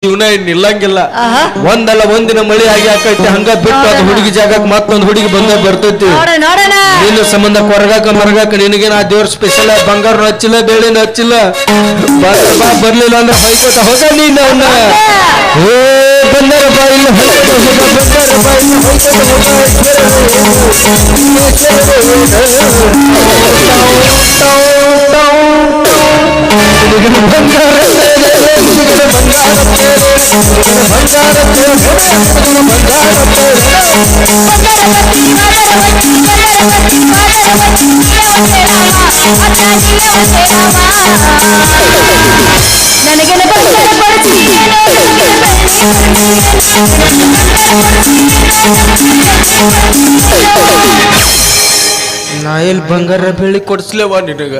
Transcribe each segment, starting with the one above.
ಜೀವನ ಇನ್ ನಿಲ್ಲಂಗಿಲ್ಲ. ಒಂದಲ್ಲ ಒಂದಿನ ಮಳಿ ಆಗಿ ಆಕೈತಿ, ಹಂಗ ಬಿಟ್ಟು ಅದು ಹುಡುಗಿ ಜಾಗಕ್ಕೆ ಮತ್ತೊಂದು ಹುಡುಗಿ ಬಂದ ಬರ್ತೈತಿ. ನಿನ್ನ ಸಂಬಂಧ ಕೊರಗಾಕ ಮರಗಾಕ ನಿನಗೇನ ಆ ದೇವ್ರ ಸ್ಪೆಷಲ್ ಬಂಗಾರ ಹಚ್ಚಿಲ್ಲ, ಬೇಳೆನ ಹಚ್ಚಿಲ್ಲ. ಬರ್ಲಿಲ್ಲ ಅಂದ್ರೆ ಹೊಯ್ಕೋತ ಹೋಗ ನೀನ್ ಅವನ್ನ. ಬಂಗಾರ ಬಾಯಿಲ್ಲ ಹೊಯ್ಕೋತ ಹೋಗ, ಬಂಗಾರ ಬಾಯಿಲ್ಲ ಹೊಯ್ಕೋತ ನನಗೆ ನಾ ಎಲ್ಲಿ ಬಂಗಾರ ಬೆಳಿ ಕೊಡಿಸ್ಲೇವ ನಿನಗ?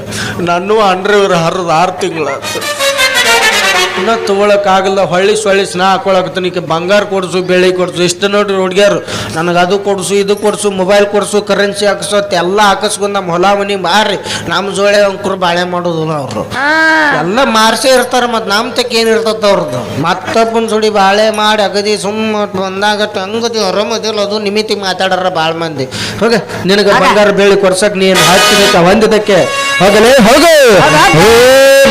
ನಾನು ಅಂಡ್ರವ್ರ ಹರಿದ 6 ತಿಂಗಳ ಇನ್ನ ತಗೊಳಕ್ ಆಗಲ್ಲ. ಹೊಳ್ಳಿ ನಾ ಹಾಕೊಳಕತ್ತೀನಿ. ಬಂಗಾರ ಕೊಡ್ಸು, ಬೆಳಿ ಕೊಡ್ಸು, ಇಷ್ಟ ನೋಡ್ರಿ ಹುಡ್ಗ್ಯಾರು ನನಗೆ ಅದು ಕೊಡ್ಸು, ಇದು ಕೊಡ್ಸು, ಮೊಬೈಲ್ ಕೊಡ್ಸು, ಕರೆನ್ಸಿ ಹಾಕಿಸೋತ್ ಎಲ್ಲ ಹಾಕಿಸ್ಕೊಂಡು ನಮ್ಮ ಹೊಲ ಮನಿ ಮಾರಿ ನಮ್ಮ ಜೋಳೆ ಅಂಕರು ಬಾಳೆ ಮಾಡೋದು ಅವರು ಎಲ್ಲ ಮಾರ್ಸೇ ಇರ್ತಾರೆ. ಮತ್ತು ನಮ್ಮ ತಕ್ಕ ಏನಿರ್ತದ ಅವ್ರದ್ದು ಮತ್ತೊಬ್ಬನ ಸುಡಿ ಬಾಳೆ ಮಾಡಿ ಅಗದಿ ಸುಮ್ಮ ಬಂದಾಗತ್ತೆ ಹಂಗದಿ ಹೊರಮದಿಲ್ಲ. ಅದು ನಿಮಿತಿ ಮಾತಾಡಾರ ಭಾಳ ಮಂದಿ. ಹೋಗ ನಿನಗೆ ಬಂಗಾರ ಬೆಳಿ ಕೊಡ್ಸಕ್ ನೀನು ಹಾಕ್ತಿರ್ಬೇಕ ಹೊಂದಿದ್ದಕ್ಕೆ ಹೋಗಲೇ ಹೋಗು.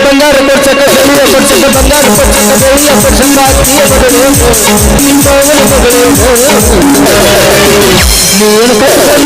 ಬಂಗಾರ ಕೊಡ್ಸಕ್ಕ ಬೆಳ್ಳಿಯ ಕೊಡ್ಸಕ್ಕ ಬಂಗಾರ ಕೊಡ್ಸಕ್ಕ ಬೆಳ್ಳಿಯ ಕೊಡ್ಸಕ್ಕ ನೀನು ಕಟ್ಕೊಂಡ